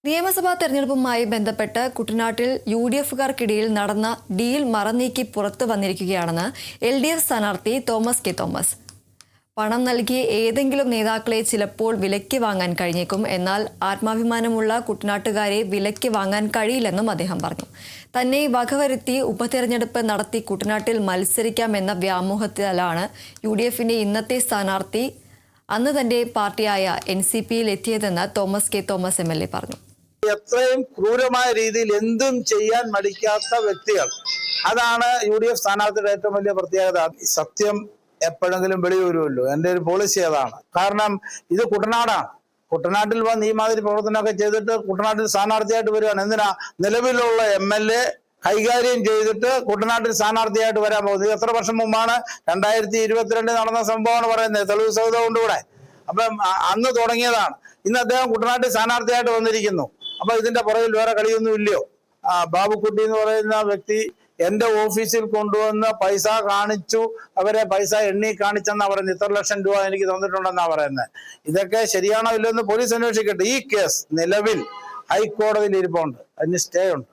നിയമസഭാ തെരഞ്ഞെടുപ്പുമായി ബന്ധപ്പെട്ട് കുട്ടനാട്ടിൽ യുഡിഎഫുകാർക്കിടയിൽ നടന്ന ഡീൽ മറനീക്കി പുറത്തു വന്നിരിക്കുകയാണെന്ന് എൽഡിഎഫ് സ്ഥാനാർത്ഥി തോമസ് കെ തോമസ്. പണം നൽകിയ ഏതെങ്കിലും നേതാക്കളെ ചിലപ്പോൾ വിലയ്ക്ക് വാങ്ങാൻ കഴിഞ്ഞേക്കും. എന്നാൽ ആത്മാഭിമാനമുള്ള കുട്ടനാട്ടുകാരെ വിലയ്ക്ക് വാങ്ങാൻ കഴിയില്ലെന്നും അദ്ദേഹം പറഞ്ഞു. തന്നെ വകവരുത്തി ഉപതെരഞ്ഞെടുപ്പ് നടത്തി കുട്ടനാട്ടിൽ മത്സരിക്കാമെന്ന വ്യാമോഹത്തിലാണ് യുഡിഎഫിന്റെ ഇന്നത്തെ സ്ഥാനാർത്ഥി അന്ന് തന്റെ പാർട്ടിയായ എൻസിപിയിൽ എത്തിയതെന്ന് തോമസ് കെ തോമസ് എംഎൽഎ പറഞ്ഞു. എത്രയും ക്രൂരമായ രീതിയിൽ എന്തും ചെയ്യാൻ മടിക്കാത്ത വ്യക്തികൾ, അതാണ് യുഡിഎഫ് സ്ഥാനാർത്ഥിയുടെ ഏറ്റവും വലിയ പ്രത്യേകത. സത്യം എപ്പോഴെങ്കിലും വെളിവരുമല്ലോ. എൻ്റെ ഒരു പോളിസി അതാണ്. കാരണം ഇത് കുട്ടനാടാണ്. കുട്ടനാട്ടിൽ വന്ന് ഈ മാതിരി പ്രവർത്തനമൊക്കെ ചെയ്തിട്ട് കുട്ടനാട്ടിൽ സ്ഥാനാർത്ഥിയായിട്ട് വരികയാണ്. എന്തിനാ? നിലവിലുള്ള എംഎൽഎ കൈകാര്യം ചെയ്തിട്ട് കുട്ടനാട്ടിൽ സ്ഥാനാർത്ഥിയായിട്ട് വരാൻ പോകുന്നത്. ഇത് എത്ര വർഷം മുമ്പാണ്? 2022 നടന്ന സംഭവമാണ് പറയുന്നത്. തെളിവ് സൗധം കൊണ്ടുകൂടെ. അപ്പം അന്ന് തുടങ്ങിയതാണ്. ഇന്ന് അദ്ദേഹം കുട്ടനാട്ടിൽ സ്ഥാനാർത്ഥിയായിട്ട് വന്നിരിക്കുന്നു. അപ്പൊ ഇതിന്റെ പുറകിൽ വേറെ കളിയൊന്നും ഇല്ലയോ? ബാബുക്കുട്ടി എന്ന് പറയുന്ന വ്യക്തി എന്റെ ഓഫീസിൽ കൊണ്ടുവന്ന് പൈസ കാണിച്ചു, അവരെ പൈസ എണ്ണി കാണിച്ചെന്നാ പറയുന്നത്. ഇത്ര ലക്ഷം രൂപ എനിക്ക് തന്നിട്ടുണ്ടെന്നാ പറയുന്നത്. ഇതൊക്കെ ശരിയാണോ ഇല്ലെന്ന് പോലീസ് അന്വേഷിക്കട്ടെ. ഈ കേസ് നിലവിൽ ഹൈക്കോടതിയിൽ ഇരിപ്പുണ്ട്, അതിന് സ്റ്റേ ഉണ്ട്.